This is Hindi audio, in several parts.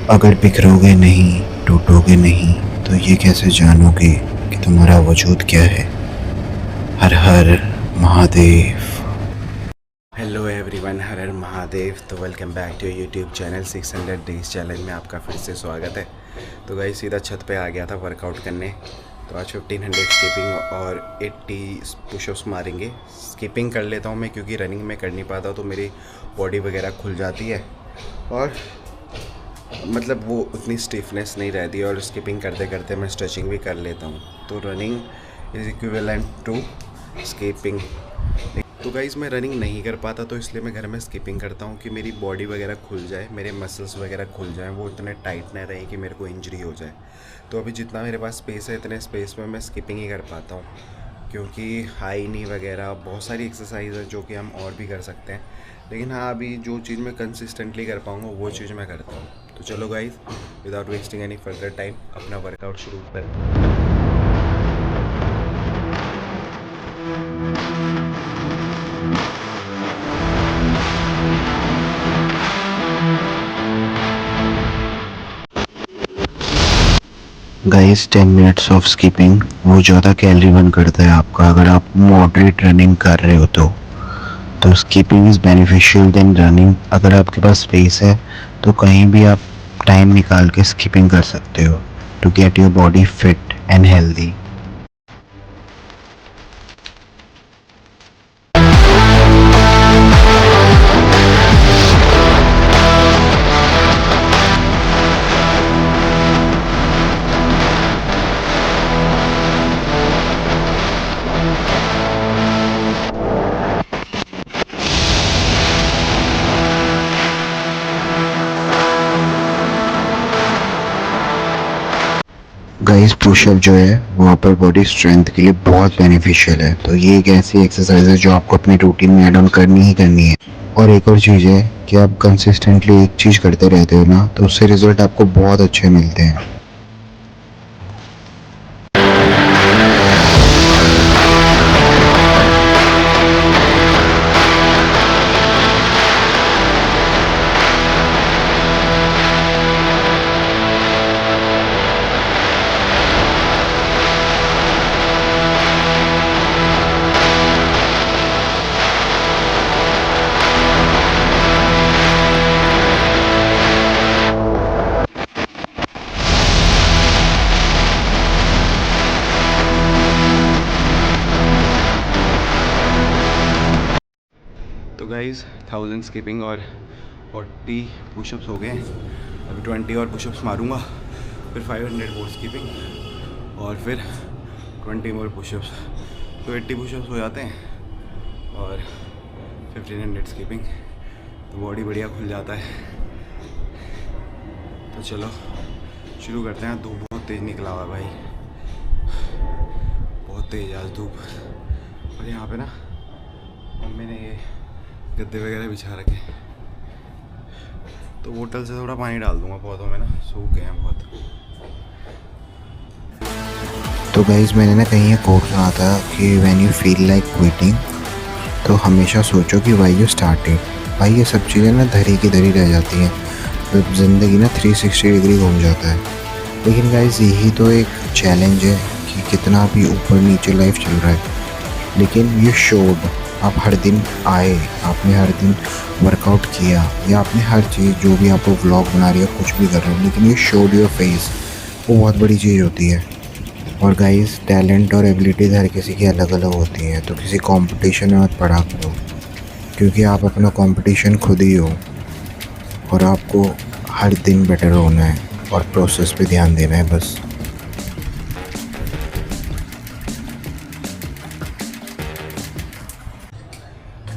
अगर बिखरोगे नहीं, टूटोगे नहीं, तो ये कैसे जानोगे कि तुम्हारा वजूद क्या है। हर हर महादेव। Hello everyone, Har Har Mahadev. तो welcome back to YouTube channel 600 days challenge में आपका फिर से स्वागत है। तो गाइस सीधा छत पे आ गया था वर्कआउट करने। तो आज 1500 स्किपिंग और 80 पुशअप्स मारेंगे। स्किपिंग कर लेता हूँ मैं क्योंकि रनिंग में कर नहीं पाता, तो मेरी बॉडी वगैरह खुल जाती है और मतलब वो उतनी स्टिफनेस नहीं रहती है। और स्किपिंग करते करते मैं स्ट्रेचिंग भी कर लेता हूँ। तो running is equivalent to skipping. तो गाइज़ मैं रनिंग नहीं कर पाता, तो इसलिए मैं घर में स्किपिंग करता हूँ कि मेरी बॉडी वगैरह खुल जाए, मेरे मसल्स वगैरह खुल जाएं, वो इतने टाइट ना रहे कि मेरे को इंजरी हो जाए। तो अभी जितना मेरे पास स्पेस है, इतने स्पेस में मैं स्किपिंग ही कर पाता हूँ, क्योंकि हाई नी वगैरह बहुत सारी एक्सरसाइज है जो कि हम और भी कर सकते हैं। लेकिन हाँ, अभी जो चीज़ मैं कंसिस्टेंटली कर पाऊँगा वो चीज़ मैं करता हूँ। तो चलो guys, without wasting any further time अपना वर्कआउट शुरू करते हैं। गाइस 10 मिनट्स ऑफ स्किपिंग वो ज़्यादा कैलोरी बर्न करता है आपका, अगर आप मॉडरेट रनिंग कर रहे हो तो skipping is beneficial than running. अगर आपके पास स्पेस है तो कहीं भी आप टाइम निकाल के स्किपिंग कर सकते हो to get your body fit and healthy. Guys pushup जो है वो अपर बॉडी स्ट्रेंथ के लिए बहुत बेनिफिशियल है। तो ये एक ऐसी एक्सरसाइज है जो आपको अपनी रूटीन में ऐड ऑन करनी ही करनी है। और एक और चीज़ है कि आप कंसिस्टेंटली एक चीज़ करते रहते हो ना, तो उससे रिजल्ट आपको बहुत अच्छे मिलते हैं। तो गाइज़ 1000 स्किपिंग और 40 पुशअप्स हो गए। अभी 20 और पुशअप्स मारूंगा, फिर 500 मोर स्किपिंग और फिर 20 मोर पुशअप्स। तो 80 पुशअप्स हो जाते हैं और 1500 स्किपिंग। तो बॉडी बढ़िया खुल जाता है। तो चलो शुरू करते हैं। धूप बहुत तेज़ निकला हुआ है भाई, बहुत तेज़ आज धूप। और यहाँ पे ना मम्मी ने ये गद्दे वगैरह बिछा रखे, तो बोतल से थोड़ा पानी डाल दूंगा पौधों में ना, सूख गए हैं बहुत। तो गाइज मैंने ना कहीं ये कोट सुना था कि when you feel like quitting तो हमेशा सोचो कि वाई यू स्टार्टेड। भाई ये सब चीज़ें ना धरी की धरी रह जाती हैं, तो ज़िंदगी ना 360 डिग्री घूम जाता है। लेकिन गाइज यही तो एक चैलेंज है कि कितना भी ऊपर नीचे लाइफ चल रहा है, लेकिन यू शोड, आप हर दिन आए, आपने हर दिन वर्कआउट किया, या आपने हर चीज़ जो भी आपको व्लॉग बना रही है, कुछ भी कर रहे हो, लेकिन ये शोड योर फेस, वो बहुत बड़ी चीज़ होती है। और गाइस टैलेंट और एबिलिटीज़ हर किसी की अलग अलग होती हैं, तो किसी कंपटीशन में मत पड़ा करो, क्योंकि आप अपना कंपटीशन खुद ही हो। और आपको हर दिन बेटर होना है और प्रोसेस पे ध्यान देना है बस।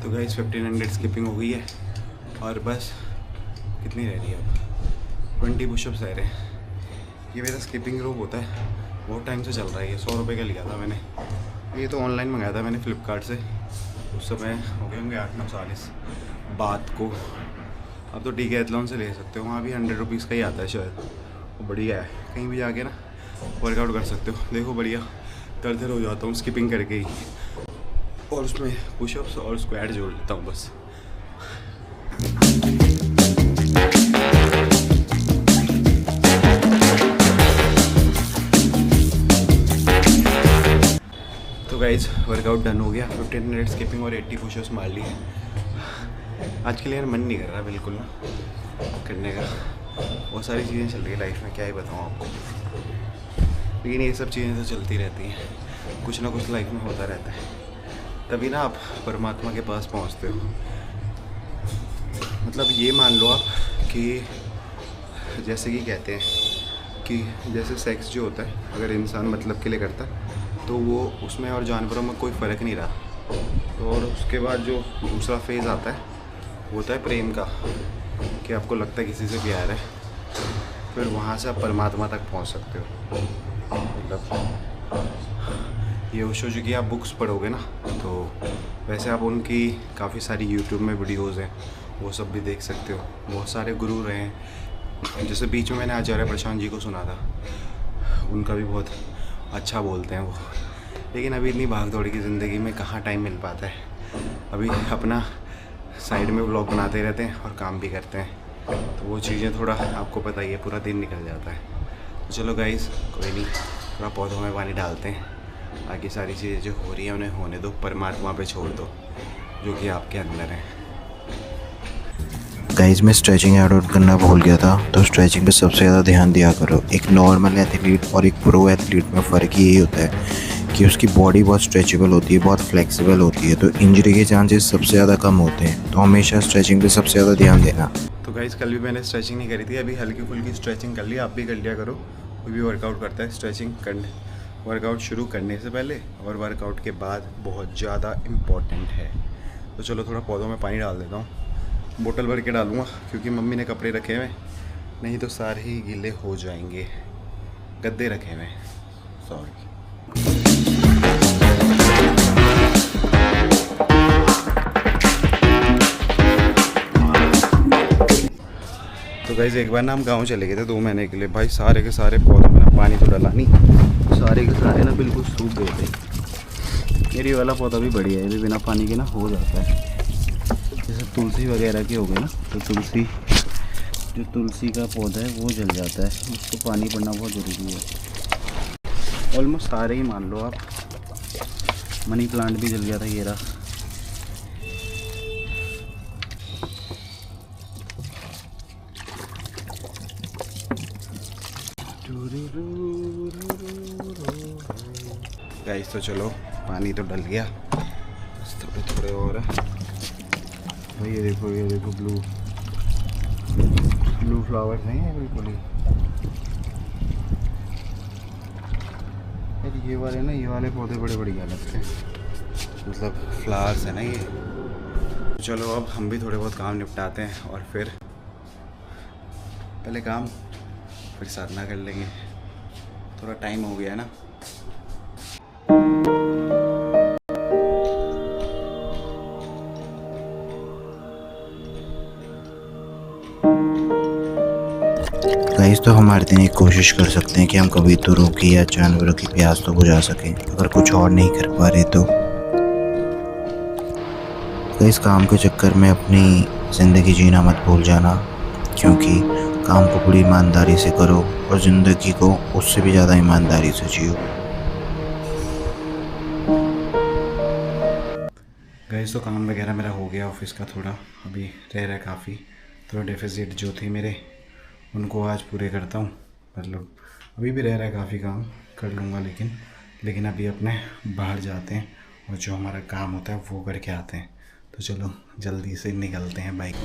तो गाइस 1500 स्किपिंग हो गई है और बस कितनी रह रही है अब, 20 पुशअप्स रह रहे हैं। ये मेरा स्किपिंग रोप होता है, बहुत टाइम से चल रहा है। ये 100 रुपये का लिया था मैंने, ये तो ऑनलाइन मंगाया था मैंने फ्लिपकार्ट से। उस समय हो गए होंगे 8-9 साल इस बात को। अब तो डीकैथलॉन से ले सकते हो, वहाँ भी 100 रुपीज़ का ही आता है शायद, वो बढ़िया है। कहीं भी जाके ना वर्कआउट कर सकते हो। देखो बढ़िया तरतर हो जाता हूँ स्किपिंग करके ही, और उसमें पुशअप्स और स्क्वाट जोड़ लेता हूँ बस। गाइस वर्कआउट डन हो गया। 15 मिनट स्किपिंग और 80 पुशअप्स मार लिए। आज के लिए यार मन नहीं कर रहा बिल्कुल ना करने का। बहुत सारी चीज़ें चल रही है लाइफ में, क्या ही बताऊँ आपको। लेकिन ये सब चीज़ें तो चलती रहती हैं, कुछ ना कुछ लाइफ में होता रहता है, तभी ना आप परमात्मा के पास पहुंचते हो। मतलब ये मान लो आप कि जैसे कि कहते हैं कि जैसे सेक्स जो होता है, अगर इंसान मतलब के लिए करता है तो वो उसमें और जानवरों में कोई फ़र्क नहीं रहा। तो और उसके बाद जो दूसरा फेज़ आता है वो होता है प्रेम का, कि आपको लगता है किसी से प्यार है, फिर वहाँ से आप परमात्मा तक पहुँच सकते हो। मतलब ये ओशो जी की आप बुक्स पढ़ोगे ना, तो वैसे आप उनकी काफ़ी सारी यूट्यूब में वीडियोज़ हैं, वो सब भी देख सकते हो। बहुत सारे गुरु रहे हैं, जैसे बीच में मैंने आचार्य प्रशांत जी को सुना था, उनका भी बहुत अच्छा बोलते हैं वो। लेकिन अभी इतनी भाग दौड़ की ज़िंदगी में कहाँ टाइम मिल पाता है। अभी अपना साइड में व्लॉग बनाते रहते हैं और काम भी करते हैं, तो वो चीज़ें थोड़ा आपको पता ही है, पूरा दिन निकल जाता है। तो चलो गाइस कोई नहीं, थोड़ा पौधों में पानी डालते हैं, बाकी सारी चीज़ें जो हो रही हैं उन्हें होने दो, परमात्मा पे छोड़ दो जो कि आपके अंदर है। गाइज मैं स्ट्रेचिंग ऐड आउट करना भूल गया था, तो स्ट्रेचिंग पे सबसे ज़्यादा ध्यान दिया करो। एक नॉर्मल एथलीट और एक प्रो एथलीट में फ़र्क यही होता है कि उसकी बॉडी बहुत स्ट्रेचेबल होती है, बहुत फ्लेक्सिबल होती है, तो इंजरी के चांसेस सबसे ज़्यादा कम होते हैं। तो हमेशा स्ट्रेचिंग पे सबसे ज़्यादा ध्यान देना। तो गाइस कल भी मैंने स्ट्रेचिंग नहीं करी थी, अभी हल्की फुल्की स्ट्रेचिंग कर ली, आप भी कर लिया करो। कोई भी वर्कआउट करता है स्ट्रेचिंग करने, वर्कआउट शुरू करने से पहले और वर्कआउट के बाद बहुत ज़्यादा इम्पॉर्टेंट है। तो चलो थोड़ा पौधों में पानी डाल देता हूँ, बोतल भर के डालूँगा क्योंकि मम्मी ने कपड़े रखे हुए, नहीं तो सारे ही गीले हो जाएंगे। गद्दे रखे हुए, सॉरी। तो गाइस एक बार ना हम गांव चले गए थे 2 महीने के लिए। भाई सारे के सारे पौधों में ना पानी तो डाला नहीं, सारे के सारे ना बिल्कुल सूख गए थे। मेरी वाला पौधा भी बढ़िया है, ये भी बिना पानी के ना हो जाता है। जैसे तुलसी वगैरह के हो गए ना, तो तुलसी जो तुलसी का पौधा है वो जल जाता है, उसको पानी पड़ना बहुत ज़रूरी है। ऑलमोस्ट सारे ही मान लो आप। मनी प्लांट भी जल गया था, ये रहा। गाइस तो चलो पानी तो डल गया, थोड़े थोड़े और है। भाई ये देखो ब्लू फ्लावर्स नहीं है बिल्कुल ही। ये वाले ना, ये वाले पौधे बड़े बढ़िया लगते हैं, मतलब फ्लावर्स है ना ये। चलो अब हम भी थोड़े बहुत काम निपटाते हैं और फिर पहले काम फिर साधना कर लेंगे। थोड़ा टाइम हो गया है ना। गाइस तो हमारे दिन एक कोशिश कर सकते हैं कि हम कबूतरों की या जानवरों की प्यास तो बुझा सकें, अगर कुछ और नहीं कर पा रहे तो। गाइस काम के चक्कर में अपनी ज़िंदगी जीना मत भूल जाना, क्योंकि काम को बड़ी ईमानदारी से करो और ज़िंदगी को उससे भी ज़्यादा ईमानदारी से जियो। गाइस तो काम वगैरह मेरा हो गया ऑफिस का, थोड़ा अभी रह रहा काफ़ी, थोड़ा डेफिसिट जो थे मेरे उनको आज पूरे करता हूँ। मतलब अभी भी रह रहा है काफ़ी काम, कर लूँगा, लेकिन अभी अपने बाहर जाते हैं और जो हमारा काम होता है वो करके आते हैं। तो चलो जल्दी से निकलते हैं बाइक।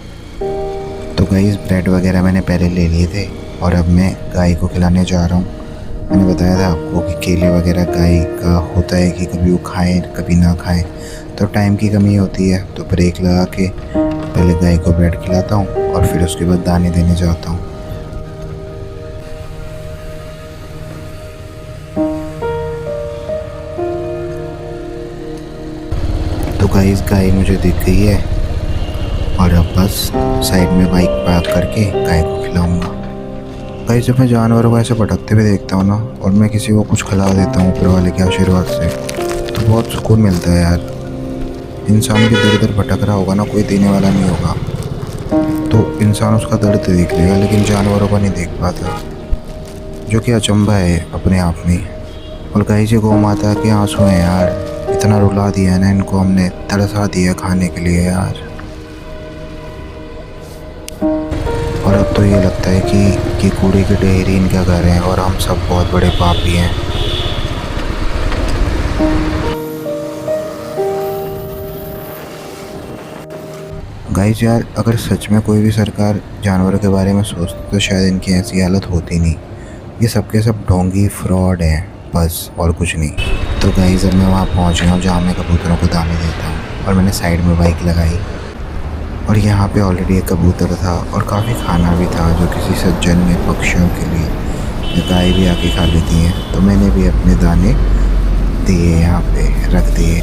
तो गाइस ब्रेड वगैरह मैंने पहले ले लिए थे और अब मैं गाय को खिलाने जा रहा हूँ। मैंने बताया था आपको कि केले वगैरह गाय का होता है कि कभी वो खाएं कभी ना खाएं, तो टाइम की कमी होती है। तो ब्रेक लगा के पहले गाय को ब्रेड खिलाता हूँ और फिर उसके बाद दाने देने जाता हूँ। तो गाइस गाय मुझे दिख गई है और अब बस साइड में बाइक पार्क करके गाय को खिलाऊंगा। गाइस जब मैं जानवरों को ऐसे भटकते हुए देखता हूँ ना, और मैं किसी को कुछ खिला देता हूँ ऊपर वाले के आशीर्वाद से, तो बहुत सुकून मिलता है यार। इंसान भी इधर उधर भटक रहा होगा ना, कोई देने वाला नहीं होगा, तो इंसान उसका दर्द देख लेगा, लेकिन जानवरों का नहीं देख पाता, जो कि अचंभा है अपने आप में। और गाइस ये गौ माता के आंसू हैं यार, इतना रुला दिया है ना इनको, हमने तरसा दिया खाने के लिए यार। और अब तो ये लगता है कि ये कूड़े के ढेर ही इनका घर है और हम सब बहुत बड़े पापी हैं। गाइस यार, अगर सच में कोई भी सरकार जानवरों के बारे में सोचती तो शायद इनकी ऐसी हालत होती नहीं। ये सब के सब ढोंगी फ्रॉड हैं बस, और कुछ नहीं। तो गाइस अब मैं वहाँ पहुँच गया हूँ जहाँ मैं कबूतरों को दाने देता हूँ, और मैंने साइड में बाइक लगाई और यहाँ पे ऑलरेडी एक कबूतर था और काफ़ी खाना भी था जो किसी सज्जन ने पक्षियों के लिए, या गाय भी आके खा लेती हैं, तो मैंने भी अपने दाने दिए, यहाँ पे रख दिए।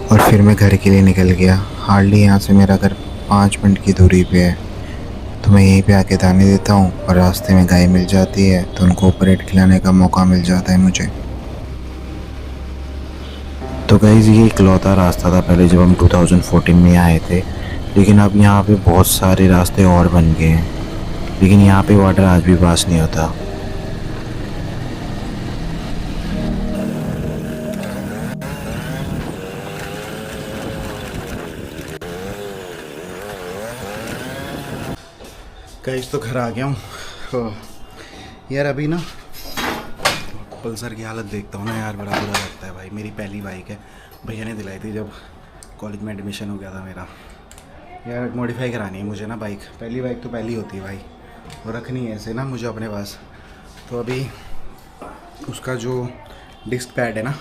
और फिर मैं घर के लिए निकल गया। हार्डली यहाँ से मेरा घर 5 मिनट की दूरी पे है, तो मैं यहीं पे आके दाने देता हूँ और रास्ते में गाय मिल जाती है तो उनको ऑपरेट खिलाने का मौका मिल जाता है मुझे। तो गाइस ये इकलौता रास्ता था पहले जब हम 2014 में आए थे, लेकिन अब यहाँ पे बहुत सारे रास्ते और बन गए हैं, लेकिन यहाँ पे वाटर आज भी पास नहीं होता। गाइस तो घर आ गया हूँ यार। अभी ना पल्सर की हालत देखता हूँ ना यार, बड़ा बुरा लगता है भाई। मेरी पहली बाइक है, भैया ने दिलाई थी जब कॉलेज में एडमिशन हो गया था मेरा। यार मॉडिफाई करानी है मुझे ना बाइक। पहली बाइक तो पहली होती है भाई, और रखनी है ऐसे ना मुझे अपने पास। तो अभी उसका जो डिस्क पैड है ना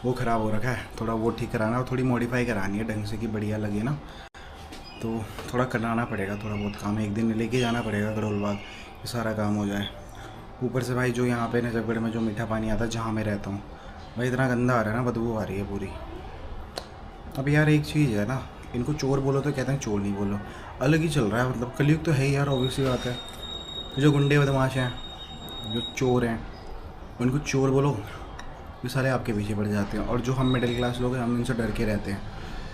वो ख़राब हो रखा है, थोड़ा वो ठीक कराना और थोड़ी मॉडिफाई करानी है ढंग से कि बढ़िया लगे ना। तो थोड़ा कराना पड़ेगा, थोड़ा बहुत काम है। एक दिन लेके जाना पड़ेगा करोलबाग, ये सारा काम हो जाए। ऊपर से भाई जो यहाँ पे नजफगढ़ में जो मीठा पानी आता है जहाँ मैं रहता हूँ भाई, इतना गंदा आ रहा है ना, बदबू आ रही है पूरी। अब यार एक चीज़ है ना, इनको चोर बोलो तो कहते हैं चोर नहीं बोलो, अलग ही चल रहा है। मतलब कलयुग तो है ही यार, ऑब्वियस सी बात है। जो गुंडे बदमाश हैं, जो चोर हैं, उनको चोर बोलो ये सारे आपके पीछे पड़ जाते हैं। और जो हम मिडिल क्लास लोग हैं, हम इनसे डर के रहते हैं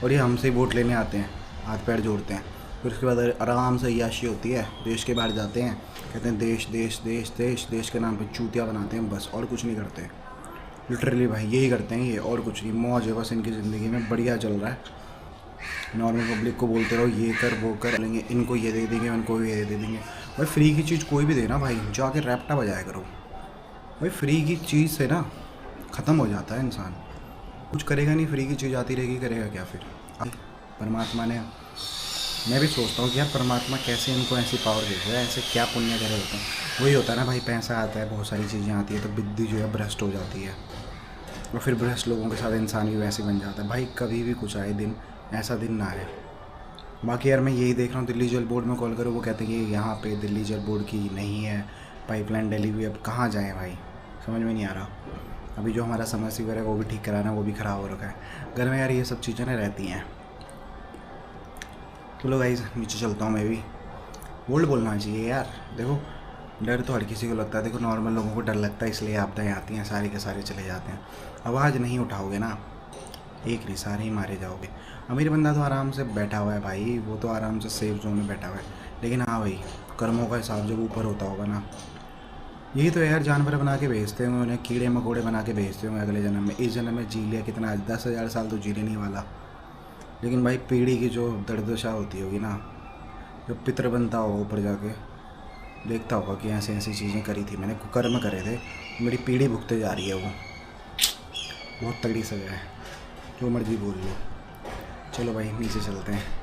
और ये हमसे ही वोट लेने आते हैं, हाथ पैर जोड़ते हैं। फिर उसके बाद आराम से याशी होती है, देश के बाहर जाते हैं, कहते हैं देश देश देश देश देश के नाम पे चूतिया बनाते हैं बस, और कुछ नहीं करते। लिटरली भाई यही करते हैं ये, और कुछ नहीं। मौज है बस इनकी ज़िंदगी में, बढ़िया चल रहा है। नॉर्मल पब्लिक को बोलते रहो ये कर वो कर लेंगे, इनको ये दे देंगे, उनको ये दे देंगे। भाई फ्री की चीज़ कोई भी देना भाई, जाके रैप्टा बजाया करो भाई। फ्री की चीज़ से ना ख़त्म हो जाता है इंसान, कुछ करेगा नहीं। फ्री की चीज़ आती रहेगी, करेगा क्या फिर। परमात्मा ने, मैं भी सोचता हूँ कि यार परमात्मा कैसे इनको ऐसी पावर देते हैं, ऐसे क्या पुण्य करे होते हैं। वही होता है ना भाई, पैसा आता है, बहुत सारी चीज़ें आती है, तो बुद्धि जो है भ्रष्ट हो जाती है, और फिर भ्रष्ट लोगों के साथ इंसान भी वैसे बन जाता है। भाई कभी भी कुछ आए दिन, ऐसा दिन ना आए। बाकी यार मैं यही देख रहा हूँ, दिल्ली जल बोर्ड में कॉल करो, वो कहते हैं कि यहाँ पे दिल्ली जल बोर्ड की नहीं है पाइपलाइन डली हुई। अब कहाँ जाएँ भाई, समझ में नहीं आ रहा। अभी जो हमारा समरसीवर है वो भी ठीक कराना, वो भी ख़राब हो रखा है। घर में यार ये सब चीज़ें ना रहती हैं। चलो गाइस नीचे चलता हूँ मैं भी। बोल्ड बोलना चाहिए यार। देखो डर तो हर किसी को लगता है, देखो नॉर्मल लोगों को डर लगता है, इसलिए आपदाएँ आती हैं, सारे के सारे चले जाते हैं। आवाज़ नहीं उठाओगे ना, एक नहीं सारे ही मारे जाओगे। अमीर बंदा तो आराम से बैठा हुआ है भाई, वो तो आराम से सेफ जोन में बैठा हुआ है। लेकिन हाँ भाई, कर्मों का हिसाब जब ऊपर होता होगा ना, यही तो यार जानवर बना के भेजते होंगे उन्हें, कीड़े मकोड़े बना के भेजते होंगे अगले जन्म में। इस जन्म में जी लिया कितना, 10,000 साल तो जीने नहीं वाला। लेकिन भाई पीढ़ी की जो दर्दशा होती होगी ना, जो पितर बनता होगा ऊपर जाके, देखता होगा कि ऐसी ऐसी चीज़ें करी थी मैंने, कर्म करे थे, मेरी पीढ़ी भुगते जा रही है। वो बहुत तगड़ी सजा है, जो मर्जी बोल लो। चलो भाई नीचे चलते हैं।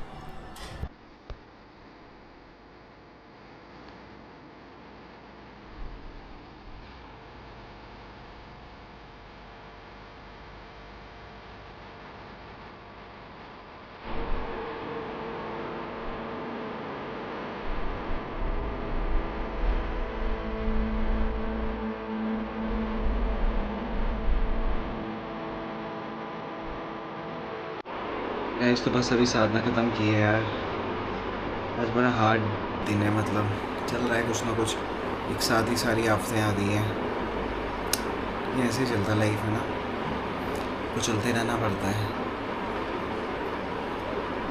गैस तो बस अभी साधना ख़त्म की है यार। आज बड़ा हार्ड दिन है, मतलब चल रहा है कुछ ना कुछ, एक साथ ही सारी आफतें आ गई हैं। ये ऐसे ही चलता लाइफ है ना, तो चलते रहना पड़ता है।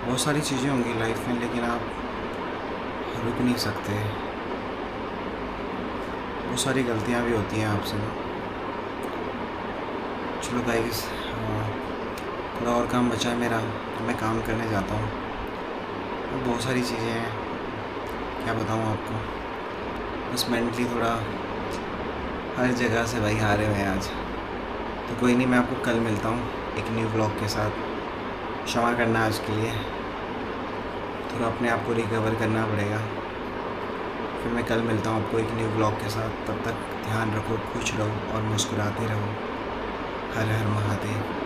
बहुत सारी चीज़ें होंगी लाइफ में, लेकिन आप रुक नहीं सकते। बहुत सारी गलतियाँ भी होती हैं आपसे ना। चलो गाइस, थोड़ा और काम बचा है मेरा, तो मैं काम करने जाता हूँ। और बहुत सारी चीज़ें हैं, क्या बताऊँ आपको। बस मेंटली थोड़ा हर जगह से भाई हारे हुए हैं आज। तो कोई नहीं, मैं आपको कल मिलता हूँ एक न्यू ब्लॉग के साथ। क्षमा करना आज के लिए, थोड़ा अपने आप को रिकवर करना पड़ेगा। फिर मैं कल मिलता हूँ आपको एक न्यू ब्लॉग के साथ। तब तक ध्यान रखो, खुश रहो और मुस्कुराते रहो। हर हर महादेव।